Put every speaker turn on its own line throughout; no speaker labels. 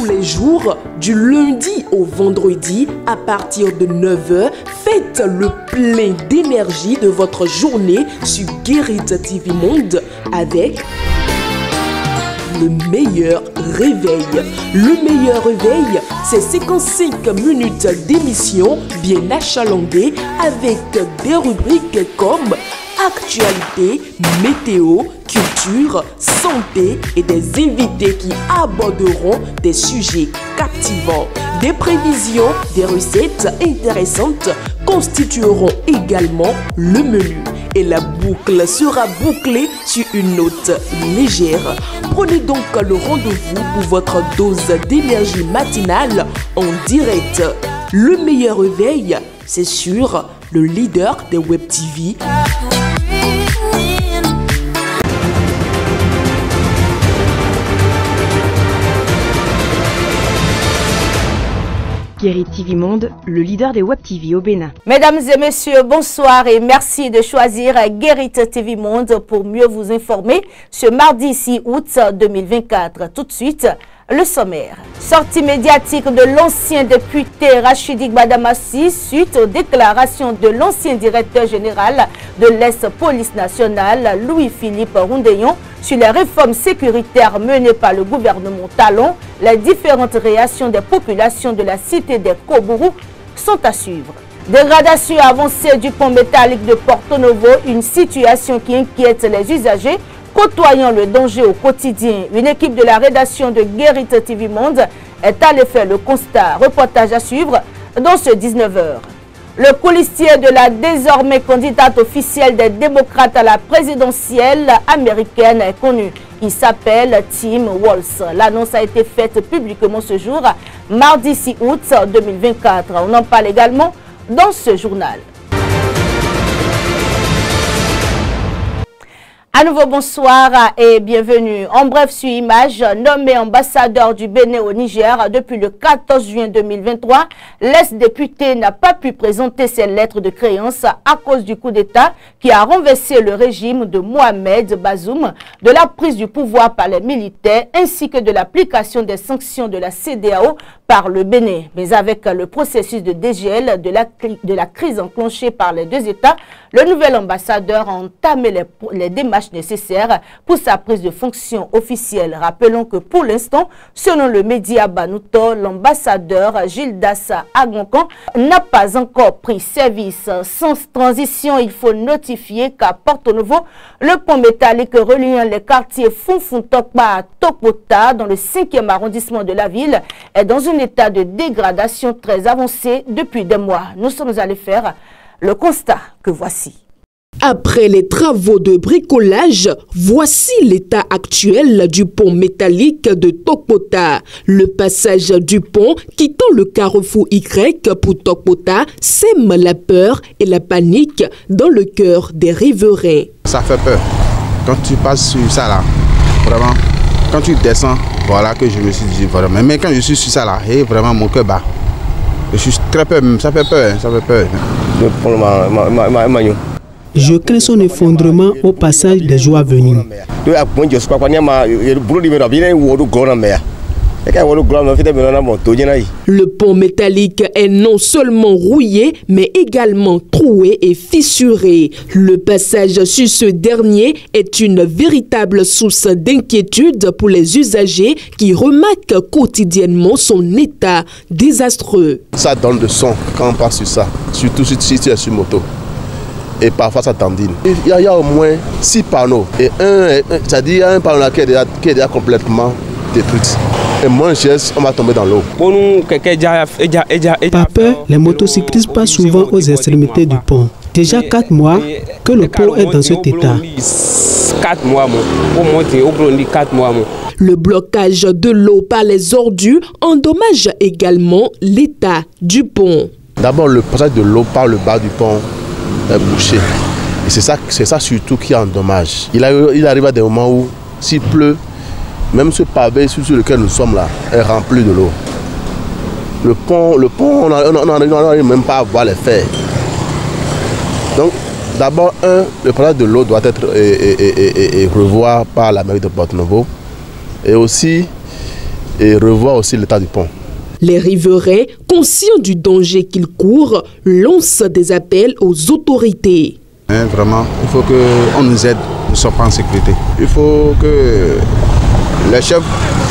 les jours, du lundi au vendredi, à partir de 9h, faites le plein d'énergie de votre journée sur Guérit TV Monde avec le meilleur réveil. Le meilleur réveil, c'est 55 minutes d'émission bien achalandée avec des rubriques comme actualité, météo, culture, santé et des invités qui aborderont des sujets captivants. Des prévisions, des recettes intéressantes constitueront également le menu. Et la boucle sera bouclée sur une note légère. Prenez donc le rendez-vous pour votre dose d'énergie matinale en direct. Le meilleur réveil, c'est sur le leader des Web TV.
Guérit TV Monde, le leader des Web TV au Bénin.
Mesdames et messieurs, bonsoir et merci de choisir Guérit TV Monde pour mieux vous informer ce mardi 6 août 2024. Tout de suite, le sommaire. Sortie médiatique de l'ancien député Rachidi Gbadamassi suite aux déclarations de l'ancien directeur général de l'Est-Police nationale, Louis-Philippe Roundeyon, sur les réformes sécuritaires menées par le gouvernement Talon. Les différentes réactions des populations de la cité des Kobourou sont à suivre. Dégradation avancée du pont métallique de Porto Novo, une situation qui inquiète les usagers. Côtoyant le danger au quotidien, une équipe de la rédaction de Guérit TV Monde est allée faire le constat. Reportage à suivre dans ce 19h. Le coulissier de la désormais candidate officielle des démocrates à la présidentielle américaine est connu. Il s'appelle Tim Walz. L'annonce a été faite publiquement ce jour, mardi 6 août 2024. On en parle également dans ce journal. À nouveau, bonsoir et bienvenue. En bref, sur image, nommé ambassadeur du Bénin au Niger depuis le 14 juin 2023, l'ex-député n'a pas pu présenter ses lettres de créance à cause du coup d'État qui a renversé le régime de Mohamed Bazoum, de la prise du pouvoir par les militaires ainsi que de l'application des sanctions de la CEDEAO par le Bénin. Mais avec le processus de dégel de la crise enclenchée par les deux États, le nouvel ambassadeur a entamé les démarches nécessaires pour sa prise de fonction officielle. Rappelons que pour l'instant, selon le média Banouto, l'ambassadeur Gildas Agoncan n'a pas encore pris service. Sans transition, il faut notifier qu'à Porto Novo, le pont métallique reliant les quartiers Funfuntokpa à Tokota, dans le 5e arrondissement de la ville, est dans un état de dégradation très avancé depuis des mois. Nous sommes allés faire le constat que voici.
Après les travaux de bricolage, voici l'état actuel du pont métallique de Tokota. Le passage du pont quittant le carrefour Y pour Tokota sème la peur et la panique dans le cœur des riverains.
Ça fait peur. Quand tu passes sur ça là, vraiment, quand tu descends, voilà que je me suis dit vraiment. Mais quand je suis sur ça là, et vraiment mon cœur bat. Je suis très peur, ça fait peur, ça fait peur.
Je crains son effondrement au passage des jours à venir.
Le pont métallique est non seulement rouillé, mais également troué et fissuré. Le passage sur ce dernier est une véritable source d'inquiétude pour les usagers qui remarquent quotidiennement son état désastreux.
Ça donne le son quand on passe sur ça, surtout si tu es sur moto. Et parfois ça tendine. Il y a au moins 6 panneaux. Et c'est-à-dire un panneau là qui est déjà complètement détruit. Et moins geste, on va tomber dans l'eau.
Par peur, les motocyclistes passent souvent aux extrémités du pont. Déjà 4 mois que le pont est dans cet état.
4 mois,
Le blocage de l'eau par les ordures endommage également l'état du pont.
D'abord, le passage de l'eau par le bas du pont est bouché. Et c'est ça surtout qui endommage. Il arrive à des moments où, s'il pleut, même ce pavé sur lequel nous sommes là est rempli de l'eau. Le pont, on n'arrive même pas à voir les fers. Donc, d'abord, le passage de l'eau doit être revoir par la mairie de Porto Novo. Et aussi, et revoir aussi l'état du pont.
Les riverains, conscients du danger qu'ils courent, lancent des appels aux autorités.
Vraiment, il faut qu'on nous aide, nous ne sommes pas en sécurité. Il faut que les chefs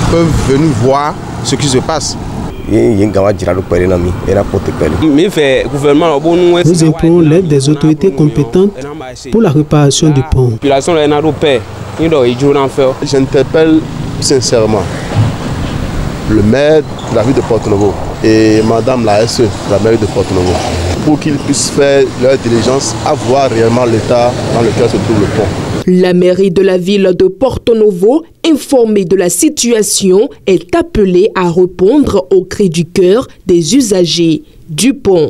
peuvent venir voir ce qui se passe.
Nous implorons l'aide des autorités compétentes pour la réparation du pont.
J'interpelle sincèrement le maire de la ville de Porto-Novo et madame la SE de la mairie de Porto-Novo pour qu'ils puissent faire leur diligence à voir réellement l'état dans lequel se trouve le pont.
La mairie de la ville de Porto-Novo, informée de la situation, est appelée à répondre au cri du cœur des usagers du pont.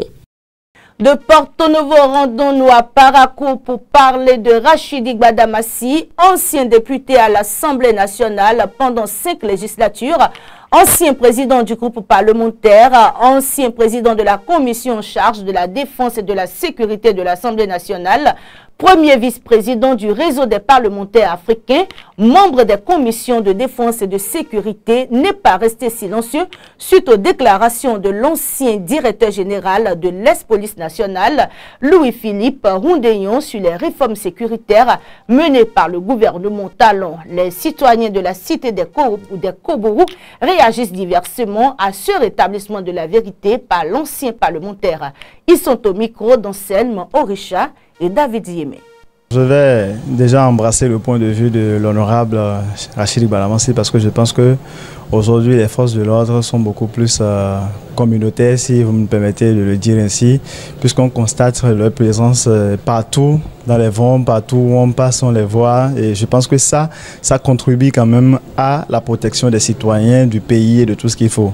De Porto-Novo, rendons-nous à Parakou pour parler de Rachidi Gbadamassi, ancien député à l'Assemblée nationale pendant 5 législatures, ancien président du groupe parlementaire, ancien président de la commission en charge de la défense et de la sécurité de l'Assemblée nationale, premier vice-président du réseau des parlementaires africains, membre des commissions de défense et de sécurité, n'est pas resté silencieux suite aux déclarations de l'ancien directeur général de l'Ex-Police nationale, Louis-Philippe Roundeyon, sur les réformes sécuritaires menées par le gouvernement Talon. Les citoyens de la cité des Kobourou réagissent diversement à ce rétablissement de la vérité par l'ancien parlementaire. Ils sont au micro d'Anselme Orisha et David Yémé.
Je vais déjà embrasser le point de vue de l'honorable Rachidi Gbadamassi parce que je pense que aujourd'hui les forces de l'ordre sont beaucoup plus communautaires, si vous me permettez de le dire ainsi, puisqu'on constate leur présence partout dans les vents, partout où on passe, on les voit, et je pense que ça contribue quand même à la protection des citoyens, du pays et de tout ce qu'il faut.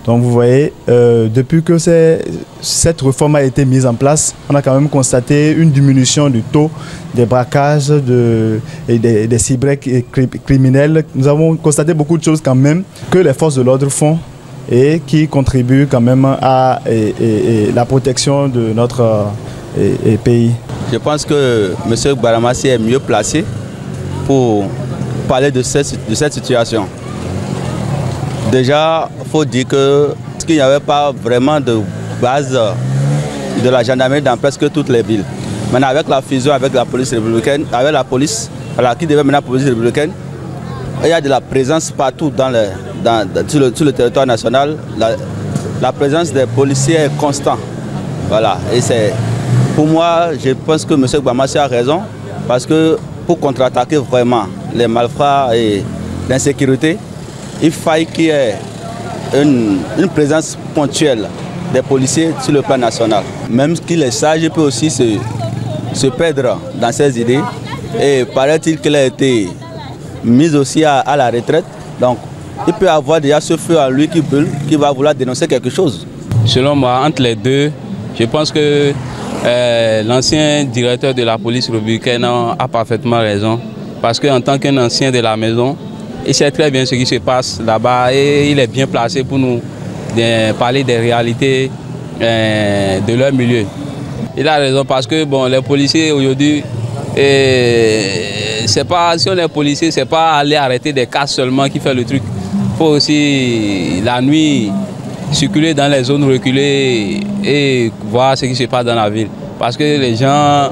Donc vous voyez, depuis que cette réforme a été mise en place, on a quand même constaté une diminution du taux des braquages et des cybercriminels. Nous avons constaté beaucoup de choses quand même que les forces de l'ordre font et qui contribuent quand même à la protection de notre pays.
Je pense que M. Gbadamassi est mieux placé pour parler de cette situation. Déjà, il faut dire qu'il n'y avait pas vraiment de base de la gendarmerie dans presque toutes les villes. Maintenant, avec la fusion avec la police républicaine, avec la police, qui devait mener la police républicaine, il y a de la présence partout sur le territoire national. La présence des policiers est constante. Voilà. Et pour moi, je pense que M. Gbadamassi a raison, parce que pour contre-attaquer vraiment les malfrats et l'insécurité, il faille qu'il y ait une présence ponctuelle des policiers sur le plan national. Même qu'il est sage, il peut aussi se perdre dans ses idées. Et paraît-il qu'il a été mis aussi à la retraite. Donc, il peut avoir déjà ce feu en lui qui va vouloir dénoncer quelque chose.
Selon moi, entre les deux, je pense que l'ancien directeur de la police républicaine a parfaitement raison. Parce qu'en tant qu'un ancien de la maison, il sait très bien ce qui se passe là-bas et il est bien placé pour nous parler des réalités de leur milieu. Il a raison parce que bon, les policiers aujourd'hui, si on est policier, c'est pas aller arrêter des cas seulement qui fait le truc. Il faut aussi la nuit circuler dans les zones reculées et voir ce qui se passe dans la ville. Parce que les gens,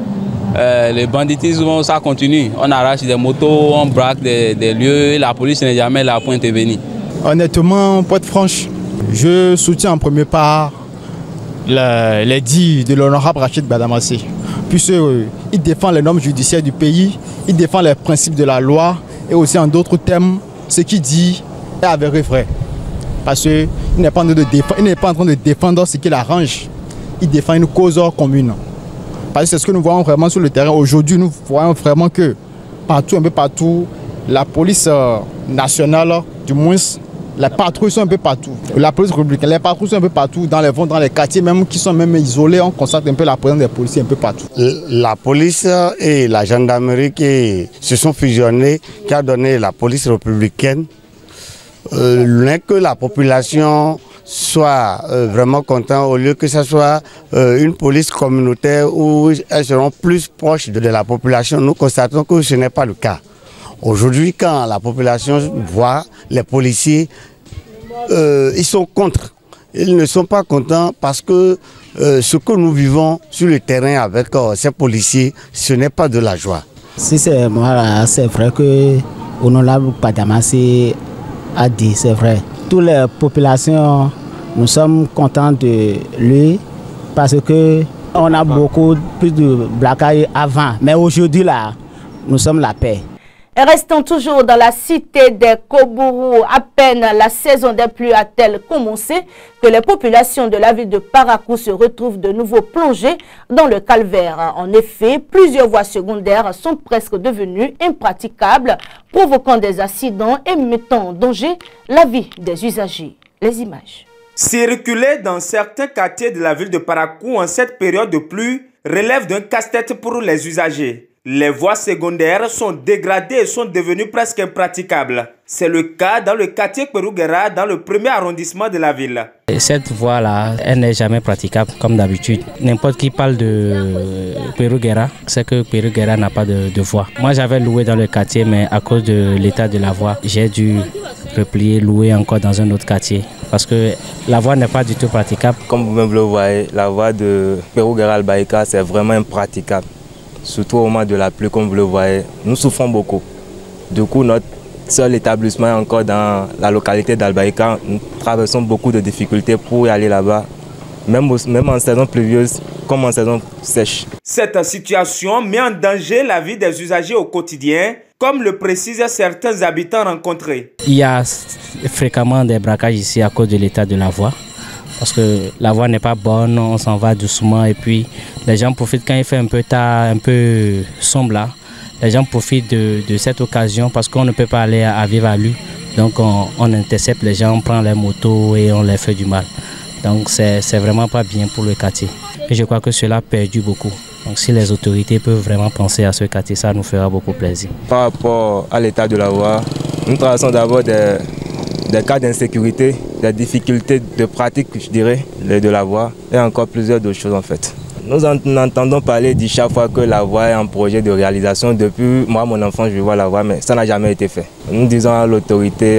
les banditismes, ça continue. On arrache des motos, on braque des lieux et la police n'est jamais là pour intervenir.
Honnêtement, pour être franche, je soutiens en premier part les dits de l'honorable Rachidi Gbadamassi. Puisqu'il défend les normes judiciaires du pays, il défend les principes de la loi et aussi en d'autres termes, ce qu'il dit est avéré vrai. Parce qu'il n'est pas en train de défendre ce qu'il arrange, il défend une cause commune. Parce que c'est ce que nous voyons vraiment sur le terrain. Aujourd'hui, nous voyons vraiment que partout, un peu partout, la police nationale, du moins, les patrouilles sont un peu partout. La police républicaine, les patrouilles sont un peu partout, dans les vents, dans les quartiers même qui sont même isolés, on constate un peu la présence des policiers un peu partout.
La police et la gendarmerie qui se sont fusionnés, qui a donné la police républicaine, que la population soit vraiment content au lieu que ce soit une police communautaire où elles seront plus proches de la population. Nous constatons que ce n'est pas le cas. Aujourd'hui, quand la population voit les policiers ils sont contre. Ils ne sont pas contents parce que ce que nous vivons sur le terrain avec ces policiers, ce n'est pas de la joie.
Si c'est moi, c'est vrai que Honorable Padamassi a dit, c'est vrai. Toutes les populations, nous sommes contents de lui parce que on a beaucoup plus de braquages avant. Mais aujourd'hui, là, nous sommes la paix.
Et restons toujours dans la cité des Kobourou. À peine la saison des pluies a-t-elle commencé que les populations de la ville de Parakou se retrouvent de nouveau plongées dans le calvaire. En effet, plusieurs voies secondaires sont presque devenues impraticables, provoquant des accidents et mettant en danger la vie des usagers. Les images.
Circuler dans certains quartiers de la ville de Parakou en cette période de pluie relève d'un casse-tête pour les usagers. Les voies secondaires sont dégradées et sont devenues presque impraticables. C'est le cas dans le quartier Kwerouguera, dans le premier arrondissement de la ville.
Cette voie-là, elle n'est jamais praticable comme d'habitude. N'importe qui parle de Kwerouguera, c'est que Kwerouguera n'a pas de voie. Moi, j'avais loué dans le quartier, mais à cause de l'état de la voie, j'ai dû replier, louer encore dans un autre quartier. Parce que la voie n'est pas du tout praticable.
Comme vous-même le voyez, la voie de Kwerouguera-Albaïka, c'est vraiment impraticable. Surtout au moment de la pluie, comme vous le voyez, nous souffrons beaucoup. Du coup, notre seul établissement est encore dans la localité d'Albaïka. Nous traversons beaucoup de difficultés pour y aller là-bas, même en saison pluvieuse comme en saison sèche.
Cette situation met en danger la vie des usagers au quotidien, comme le précisent certains habitants rencontrés.
Il y a fréquemment des braquages ici à cause de l'état de la voie. Parce que la voie n'est pas bonne, on s'en va doucement et puis les gens profitent quand il fait un peu tard, un peu sombre là. Les gens profitent de cette occasion parce qu'on ne peut pas aller à vive allure. Donc on intercepte les gens, on prend les motos et on les fait du mal. Donc c'est vraiment pas bien pour le quartier. Et je crois que cela a perdu beaucoup. Donc si les autorités peuvent vraiment penser à ce quartier, ça nous fera beaucoup plaisir.
Par rapport à l'état de la voie, nous traversons d'abord des cas d'insécurité, des difficultés de pratique, je dirais, de la voie et encore plusieurs d'autres choses en fait. Nous entendons parler de chaque fois que la voie est en projet de réalisation. Depuis moi, mon enfant, je vois la voie, mais ça n'a jamais été fait. Nous disons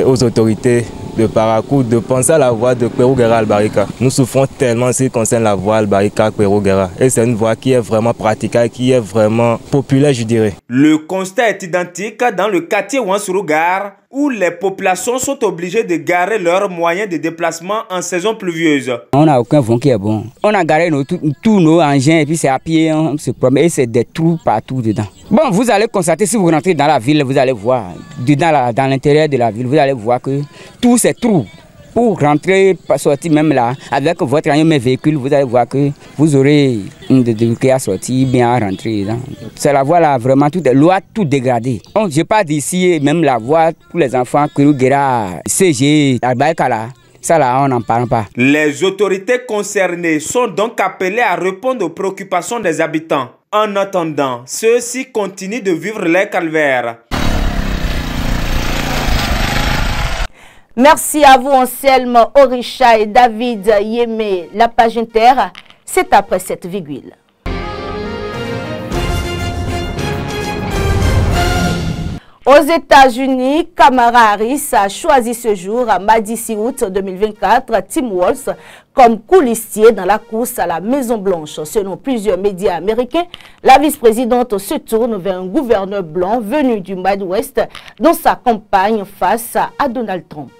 aux autorités de Parakou de penser à la voie de Kwerouguera-Albaïka. Nous souffrons tellement en ce qui concerne la voie Albaïka-Kwerouguera. Et c'est une voie qui est vraiment praticable, qui est vraiment populaire, je dirais.
Le constat est identique dans le quartier Ouansurugar, où les populations sont obligées de garer leurs moyens de déplacement en saison pluvieuse.
On n'a aucun vent qui est bon. On a garé tous nos engins et puis c'est à pied, on se promène et c'est des trous partout dedans. Bon, vous allez constater, si vous rentrez dans la ville, vous allez voir, dans l'intérieur de la ville, vous allez voir que tous ces trous, pour rentrer, sortir même là, avec votre véhicule, vous allez voir que vous aurez une difficulté à sortir, bien à rentrer. C'est la voie là, vraiment, tout dégradé. Je n'ai pas d'ici, même la voie pour les enfants, Kwerouguera, CG, Albaïka là. Ça là, on n'en parle pas.
Les autorités concernées sont donc appelées à répondre aux préoccupations des habitants. En attendant, ceux-ci continuent de vivre les calvaires.
Merci à vous Anselme Orisha et David Yémé. La page inter, c'est après cette virgule. Aux États-Unis, Kamala Harris a choisi ce jour, mardi 6 août 2024, Tim Walz comme coulissier dans la course à la Maison-Blanche. Selon plusieurs médias américains, la vice-présidente se tourne vers un gouverneur blanc venu du Midwest dans sa campagne face à Donald Trump.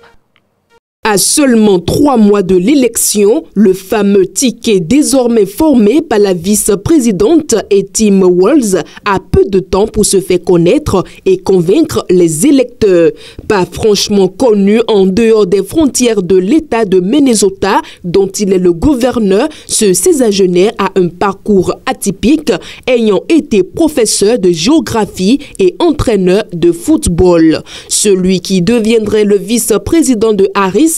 À seulement 3 mois de l'élection, le fameux ticket désormais formé par la vice-présidente et Tim Walz a peu de temps pour se faire connaître et convaincre les électeurs. Pas franchement connu en dehors des frontières de l'État de Minnesota, dont il est le gouverneur, ce sexagénaire a un parcours atypique, ayant été professeur de géographie et entraîneur de football. Celui qui deviendrait le vice-président de Harris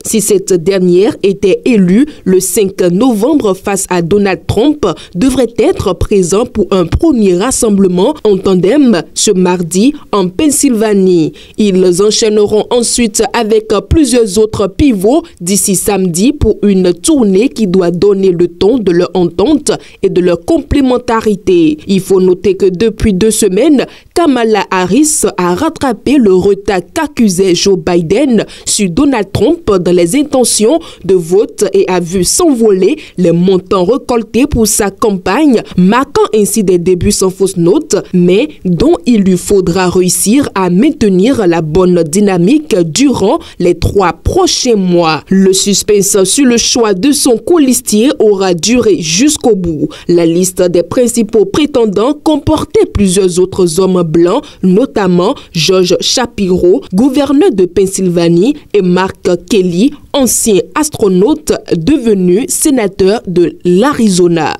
si cette dernière était élue le 5 novembre face à Donald Trump, devrait être présent pour un premier rassemblement en tandem ce mardi en Pennsylvanie. Ils enchaîneront ensuite avec plusieurs autres pivots d'ici samedi pour une tournée qui doit donner le ton de leur entente et de leur complémentarité. Il faut noter que depuis 2 semaines, Kamala Harris a rattrapé le retard qu'accusait Joe Biden sur Donald Trump Trump dans les intentions de vote et a vu s'envoler les montants récoltés pour sa campagne, marquant ainsi des débuts sans fausse note, mais dont il lui faudra réussir à maintenir la bonne dynamique durant les 3 prochains mois. Le suspense sur le choix de son colistier aura duré jusqu'au bout. La liste des principaux prétendants comportait plusieurs autres hommes blancs, notamment George Shapiro, gouverneur de Pennsylvanie, et Mark Kelly, ancien astronaute devenu sénateur de l'Arizona.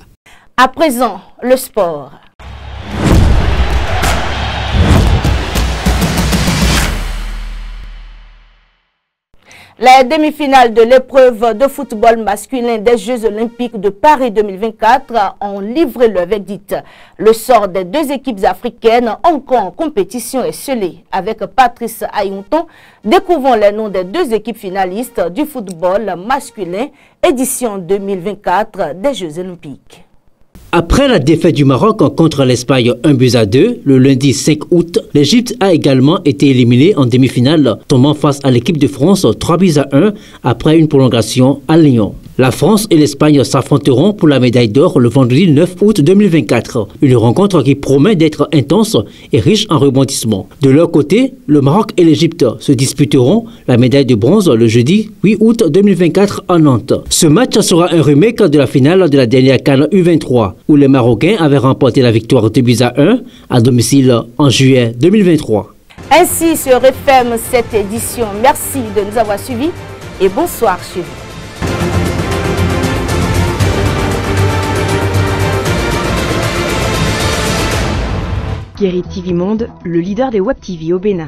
À présent, le sport. Les demi-finales de l'épreuve de football masculin des Jeux Olympiques de Paris 2024 ont livré leur verdict. Le sort des 2 équipes africaines encore en compétition est scellé. Avec Patrice Ayonton, découvrons les noms des 2 équipes finalistes du football masculin édition 2024 des Jeux Olympiques.
Après la défaite du Maroc contre l'Espagne 1-2 le lundi 5 août, l'Égypte a également été éliminée en demi-finale, tombant face à l'équipe de France 3-1 après une prolongation à Lyon. La France et l'Espagne s'affronteront pour la médaille d'or le vendredi 9 août 2024. Une rencontre qui promet d'être intense et riche en rebondissements. De leur côté, le Maroc et l'Égypte se disputeront la médaille de bronze le jeudi 8 août 2024 à Nantes. Ce match sera un remake de la finale de la dernière CAN U23, où les Marocains avaient remporté la victoire 2-1 à domicile en juillet 2023.
Ainsi se referme cette édition. Merci de nous avoir suivis et bonsoir chez vous.
Guérit TV Monde, le leader des Web TV au Bénin.